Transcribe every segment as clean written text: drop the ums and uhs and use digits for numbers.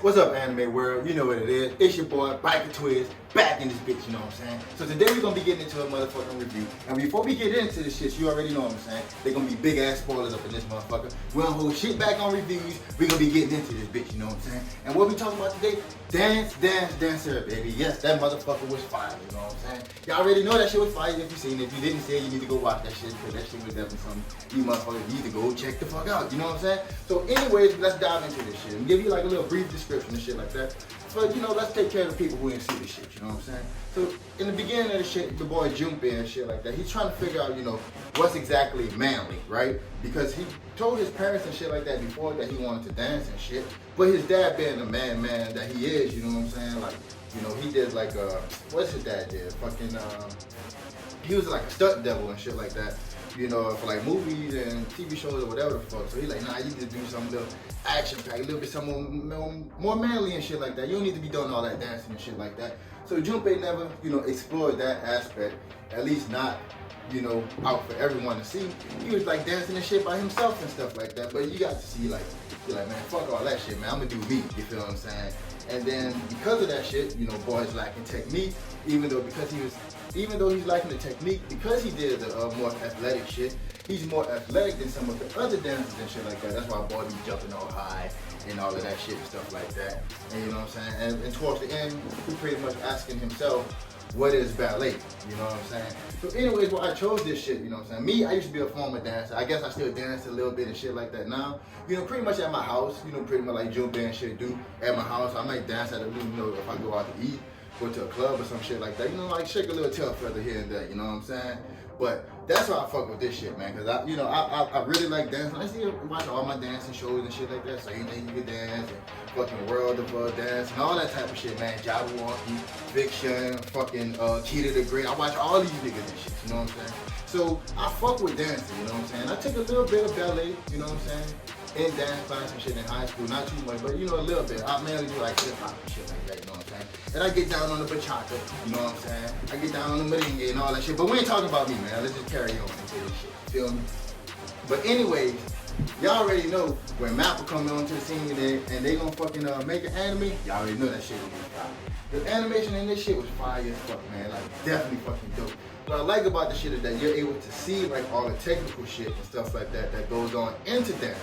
What's up, anime world? You know what it is. It's your boy, Biker Twiz, back in this bitch, you know what I'm saying? So today we're gonna be getting into a motherfucking review. And before we get into this shit, you already know what I'm saying. They're gonna be big ass spoilers up in this motherfucker. We don't hold shit back on reviews. We're gonna be getting into this bitch, you know what I'm saying? And what we talking about today? Danseur, baby. Yes, that motherfucker was fire, you know what I'm saying? Y'all already know that shit was fire if you seen it. If you didn't see it, you need to go watch that shit, because that shit was definitely something you motherfuckers need to go check the fuck out, you know what I'm saying? So anyways, let's dive into this shit and give you like a little brief description and shit like that. But you know, let's take care of the people who didn't see this shit, you know what I'm saying? So in the beginning of the shit, the boy Junpei and shit like that, he's trying to figure out, you know, what's exactly manly, right? Because he told his parents and shit like that before that he wanted to dance and shit. But his dad being the man that he is, you know what I'm saying? Like, you know, he did like what's his dad did? Fucking he was like a stunt devil and shit like that. You know, for like movies and TV shows or whatever the fuck. So he's like, nah, you need to do something little action packed, a little bit something more manly and shit like that. You don't need to be doing all that dancing and shit like that. So Junpei never, you know, explored that aspect, at least not, you know, out for everyone to see. He was like dancing and shit by himself and stuff like that. But you got to see like, you're like, man, fuck all that shit, man. I'm gonna do me, you feel what I'm saying? And then because of that shit, you know, boy's lacking technique, even though he's lacking the technique, because he did the more athletic shit, he's more athletic than some of the other dancers and shit like that. That's why boy be jumping all high and all of that shit and stuff like that. And you know what I'm saying? And towards the end, he pretty much asking himself, what is ballet? You know what I'm saying? So anyways, well, I chose this shit, you know what I'm saying? Me, I used to be a former dancer. I guess I still dance a little bit and shit like that now. You know, pretty much at my house, you know, pretty much like Junpei and shit do at my house. I might dance at a little, you know, if I go out to eat, go to a club or some shit like that. You know, like shake a little tail feather here and there, you know what I'm saying? But that's why I fuck with this shit, man, because I really like dancing. I used to watch all my dancing shows and shit like that. So anything you can dance, and fucking World of Dance and all that type of shit, man. Jabberwocky, Fiction, fucking Key to the Great. I watch all these niggas and shit, you know what I'm saying? So I fuck with dancing, you know what I'm saying? I took a little bit of ballet, you know what I'm saying? In dance class and shit in high school, not too much, but you know, a little bit. I mainly do like hip hop and shit like that, you know what I'm saying? And I get down on the bachata, you know what I'm saying? I get down on the merengue and all that shit, but we ain't talking about me, man. Let's just carry on into this shit, feel me? But anyways, y'all already know when Mappa come onto the scene and they gonna fucking make an anime, y'all already know that shit will be fire. The animation in this shit was fire as fuck, man. Like, definitely fucking dope. What I like about the shit is that you're able to see like all the technical shit and stuff like that that goes on into dancing.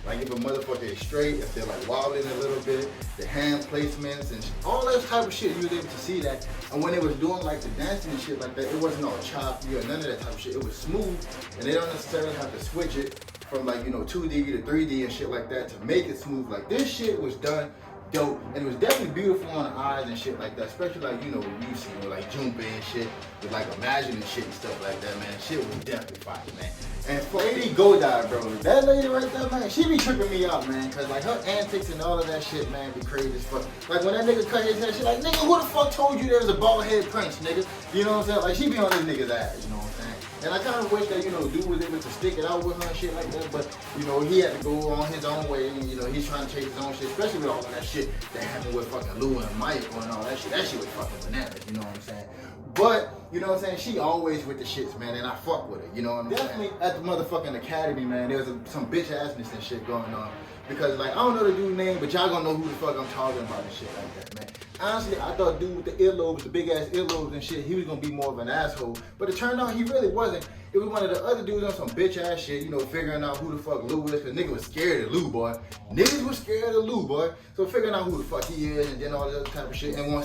Like if a motherfucker is straight, if they're like wobbling a little bit, the hand placements and all that type of shit, you was able to see that. And when they was doing like the dancing and shit like that, it wasn't all choppy or none of that type of shit. It was smooth, and they don't necessarily have to switch it from like, you know, 2D to 3D and shit like that to make it smooth. Like this shit was done dope, and it was definitely beautiful on the eyes and shit like that, especially like, you know, what you see with like Junpei and shit, with like imagining shit and stuff like that, man. Shit was definitely fire, man. And for Lady Godai, bro, that lady right there, man, she be tripping me out, man, cause like her antics and all of that shit, man, be crazy as fuck. Like when that nigga cut his hair, she like, nigga, who the fuck told you there was a bald head prince, nigga? You know what I'm saying? Like she be on this nigga's ass, you know what I'm saying? And I kind of wish that, you know, dude was able to stick it out with her and shit like that, but, you know, he had to go on his own way, and, you know, he's trying to chase his own shit, especially with all of that shit that happened with fucking Lou and Mike and all that shit. That shit was fucking bananas, you know what I'm saying? But, you know what I'm saying, she always with the shits, man, and I fuck with her, you know what I'm saying? Definitely at the motherfucking academy, man, there's some bitch assness and shit going on. Because, like, I don't know the dude's name, but y'all gonna know who the fuck I'm talking about and shit like that, man. Honestly, I thought dude with the earlobes, the big ass earlobes and shit, he was gonna be more of an asshole. But it turned out he really wasn't. It was one of the other dudes on some bitch ass shit, you know, figuring out who the fuck Lou is, cause nigga was scared of Lou, boy. Niggas was scared of Lou, boy. So figuring out who the fuck he is and then all this other type of shit. And one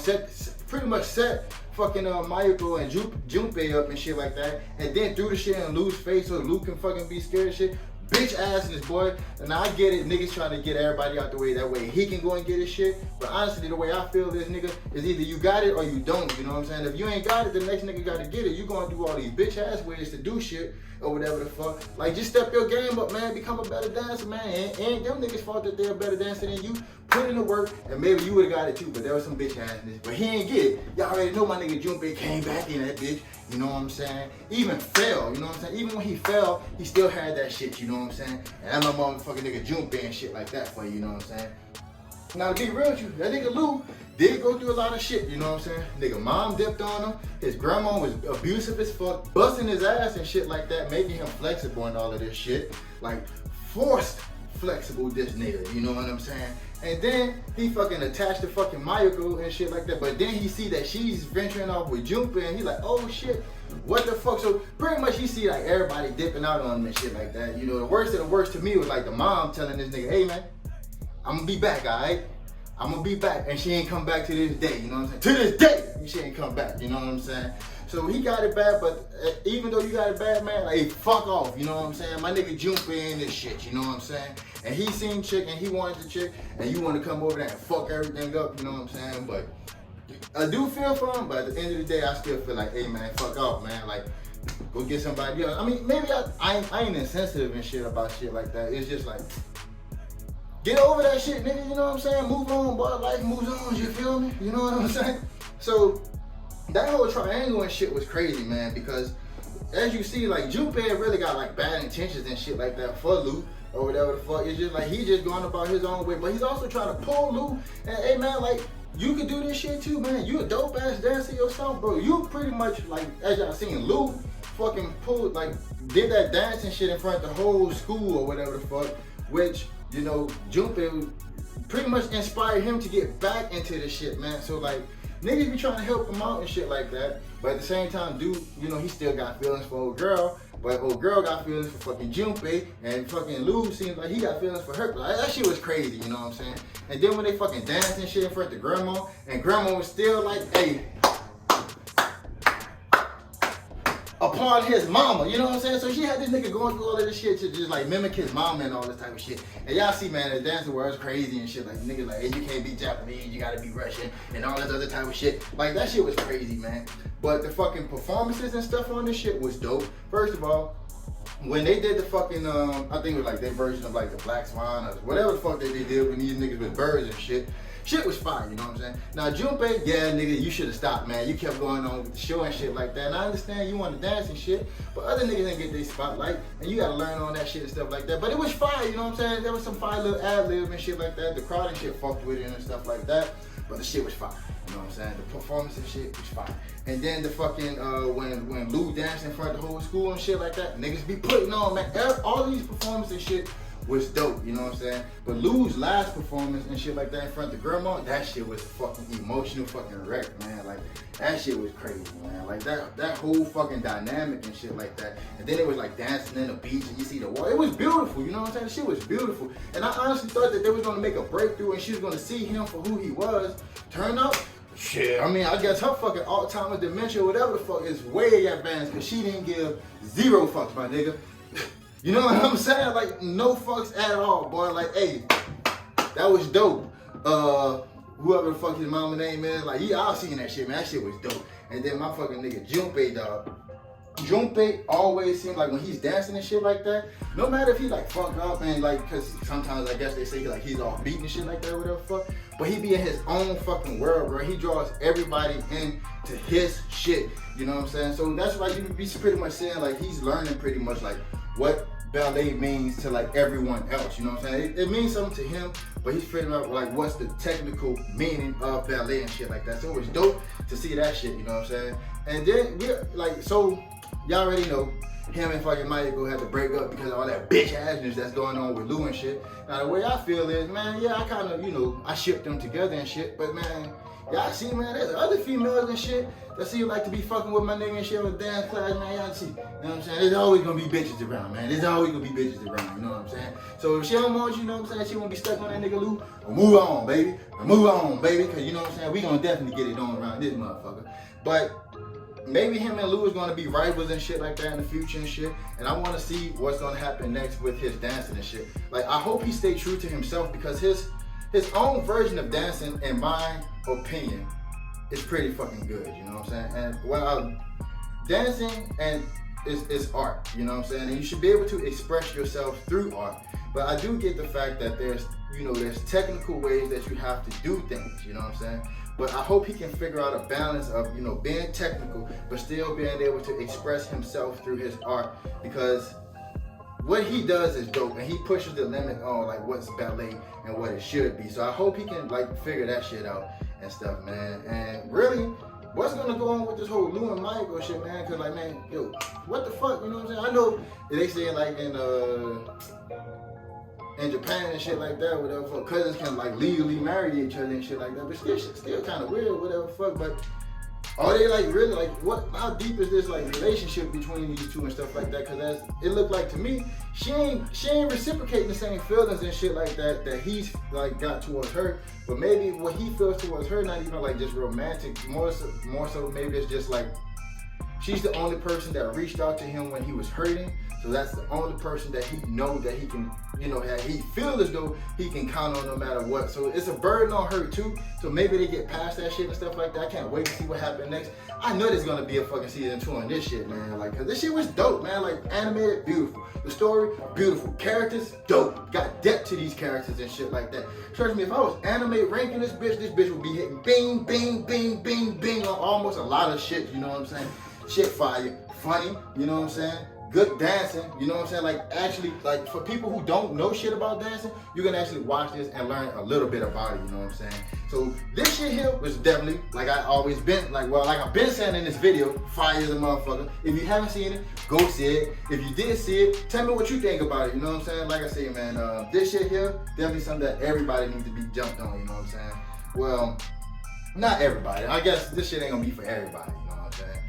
pretty much set fucking Mayuko and Junpei up and shit like that. And then threw the shit in Lou's face so Lou can fucking be scared of shit. Bitch assness, boy. And I get it, niggas trying to get everybody out the way, that way he can go and get his shit. But honestly, the way I feel this, nigga, is either you got it or you don't, you know what I'm saying? If you ain't got it, the next nigga gotta get it. You gonna do all these bitch ass ways to do shit or whatever the fuck. Like, just step your game up, man. Become a better dancer, man. Ain't them niggas' fault that they're a better dancer than you. Put in the work, and maybe you would've got it too, but there was some bitch assness. But he ain't get it. Y'all already know my nigga Junpei came back in that bitch, you know what I'm saying? Even fell, you know what I'm saying? Even when he fell, he still had that shit, you know what I'm saying? And that's my motherfucking nigga Junpei and shit like that for you, you know what I'm saying? Now to be real with you, that nigga Lou did go through a lot of shit, you know what I'm saying? Nigga mom dipped on him, his grandma was abusive as fuck, busting his ass and shit like that, making him flexible and all of this shit. Like, forced flexible this nigga, you know what I'm saying? And then he fucking attached to fucking Mayuko and shit like that. But then he see that she's venturing off with Junpei and he like, oh shit, what the fuck? So pretty much he see like everybody dipping out on him and shit like that. You know, the worst of the worst to me was like the mom telling this nigga, hey man, I'm gonna be back, alright? I'm gonna be back. And she ain't come back to this day, you know what I'm saying? To this day, she ain't come back, you know what I'm saying? So he got it bad, but even though you got it bad, man, like, hey, fuck off, you know what I'm saying? My nigga Junpei in this shit, you know what I'm saying? And he seen chick and he wanted the chick, and you want to come over there and fuck everything up, you know what I'm saying? But I do feel for him, but at the end of the day, I still feel like, hey man, fuck off, man. Like, go get somebody else. I mean, maybe I ain't insensitive and shit about shit like that. It's just like, get over that shit, nigga, you know what I'm saying? Move on, boy, life moves on, you feel me? You know what I'm saying? So, that whole triangle and shit was crazy, man, because as you see, like, Junpei really got like bad intentions and shit like that for Lou or whatever the fuck. It's just like he just going about his own way, but he's also trying to pull Lou. And hey man, like, you can do this shit too, man. You a dope ass dancer yourself, bro. You pretty much like, as y'all seen, Lou fucking pulled, like, did that dancing shit in front of the whole school or whatever the fuck, which, you know, Junpei pretty much inspired him to get back into this shit, man. So like, niggas be trying to help him out and shit like that, but at the same time, dude, you know, he still got feelings for old girl, but old girl got feelings for fucking Junpei, and fucking Lou seems like he got feelings for her. Like, that shit was crazy, you know what I'm saying? And then when they fucking danced and shit in front of grandma, and grandma was still like, hey, upon his mama, you know what I'm saying? So she had this nigga going through all of this shit to just like mimic his mama and all this type of shit. And y'all see, man, the dancing world's crazy and shit. Like, niggas like, hey, you can't be Japanese, you gotta be Russian, and all this other type of shit. Like, that shit was crazy, man. But the fucking performances and stuff on this shit was dope. First of all, when they did the fucking, I think it was like their version of like the Black Swan or whatever the fuck they did when these niggas with birds and shit. Shit was fire, you know what I'm saying? Now, Junpei, yeah, nigga, you should have stopped, man. You kept going on with the show and shit like that. And I understand you want to dance and shit, but other niggas didn't get their spotlight, and you gotta learn on that shit and stuff like that. But it was fire, you know what I'm saying? There was some fire little ad-lib and shit like that. The crowd and shit fucked with it and stuff like that, but the shit was fire, you know what I'm saying? The performance and shit was fire. And then the fucking, when Lou danced in front of the whole school and shit like that, niggas be putting on, man. All these performances and shit was dope, you know what I'm saying? But Lou's last performance and shit like that in front of the grandma, that shit was fucking emotional fucking wreck, man. Like, that shit was crazy, man. Like, that whole fucking dynamic and shit like that. And then it was like dancing in the beach and you see the water. It was beautiful, you know what I'm saying? The shit was beautiful. And I honestly thought that they was gonna make a breakthrough and she was gonna see him for who he was. Turn up, shit, I mean, I guess her fucking Alzheimer's dementia, whatever the fuck, is way advanced because she didn't give 0 fucks, my nigga. You know what I'm saying? Like, no fucks at all, boy. Like, hey, that was dope. Whoever the fuck his mama name is, like, I've seen that shit, man. That shit was dope. And then my fucking nigga Junpei, dog. Junpei always seemed like when he's dancing and shit like that, no matter if he like fucked up and like, cause sometimes I guess they say like he's off beat and shit like that, whatever the fuck. But he be in his own fucking world, bro. He draws everybody into his shit. You know what I'm saying? So that's why you be pretty much saying like he's learning pretty much like what ballet means to like everyone else, you know what I'm saying? It means something to him, but he's figuring out like what's the technical meaning of ballet and shit like that. So it was dope to see that shit, you know what I'm saying? And then like, so y'all already know him and fucking Mayuko had to break up because of all that bitch assness that's going on with Lou and shit. Now the way I feel is, man, yeah, I kind of, you know, I shipped them together and shit, but man, y'all see, man, there's other females and shit that seem like to be fucking with my nigga and shit with dance class, man, y'all see. You know what I'm saying? There's always gonna be bitches around, man. There's always gonna be bitches around, you know what I'm saying? So if she don't want you, you know what I'm saying, she won't be stuck on that nigga Lou, well, move on, baby. Move on, baby, because you know what I'm saying, we gonna definitely get it on around this motherfucker. But maybe him and Lou is gonna be rivals and shit like that in the future and shit. And I wanna see what's gonna happen next with his dancing and shit. Like, I hope he stay true to himself because his own version of dancing, in my opinion, is pretty fucking good, you know what I'm saying? And well, dancing and is art, you know what I'm saying? And you should be able to express yourself through art. But I do get the fact that there's technical ways that you have to do things, you know what I'm saying? But I hope he can figure out a balance of, you know, being technical, but still being able to express himself through his art, because what he does is dope, and he pushes the limit on like what's ballet and what it should be. So I hope he can like figure that shit out and stuff, man. And really, what's gonna go on with this whole Lou and Mayuko shit, man? Cause like, man, yo, what the fuck, you know what I'm saying? I know they saying like in in Japan and shit like that, whatever fuck. Cousins can like legally marry each other and shit like that, but still kind of weird, whatever fuck. But are they like really like what? How deep is this like relationship between these two and stuff like that? Cause as it looked like to me, she ain't reciprocating the same feelings and shit like that he's like got towards her. But maybe what he feels towards her not even like just romantic. More so maybe it's just like she's the only person that reached out to him when he was hurting. So that's the only person that he know that he can, you know, that he feels as though he can count on no matter what. So it's a burden on her too. So maybe they get past that shit and stuff like that. I can't wait to see what happens next. I know there's gonna be a fucking season 2 on this shit, man. Like, cause this shit was dope, man. Like animated, beautiful. The story, beautiful. Characters, dope. Got depth to these characters and shit like that. Trust me, if I was anime ranking this bitch would be hitting bing, bing, bing, bing, bing on almost a lot of shit. You know what I'm saying? Shit fire, funny. You know what I'm saying? Good dancing, you know what I'm saying? Like actually, like for people who don't know shit about dancing, you can actually watch this and learn a little bit about it, you know what I'm saying? So this shit here was definitely, like I always been, like I've been saying in this video, fire as a motherfucker. If you haven't seen it, go see it. If you did see it, tell me what you think about it, you know what I'm saying? Like I say, man, this shit here, definitely something that everybody needs to be jumped on, you know what I'm saying? Well, not everybody. I guess this shit ain't gonna be for everybody, you know what I'm saying?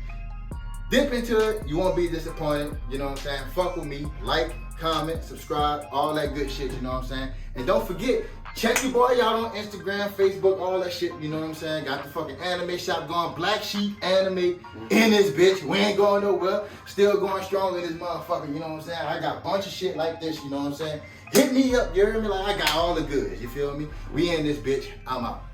Dip into it, you won't be disappointed, you know what I'm saying? Fuck with me, like, comment, subscribe, all that good shit, you know what I'm saying? And don't forget, check your boy out on Instagram, Facebook, all that shit, you know what I'm saying? Got the fucking anime shop going, Black Sheep Anime in this bitch. We ain't going nowhere, still going strong in this motherfucker, you know what I'm saying? I got a bunch of shit like this, you know what I'm saying? Hit me up, you hear me? Like I got all the goods, you feel me? We in this bitch, I'm out.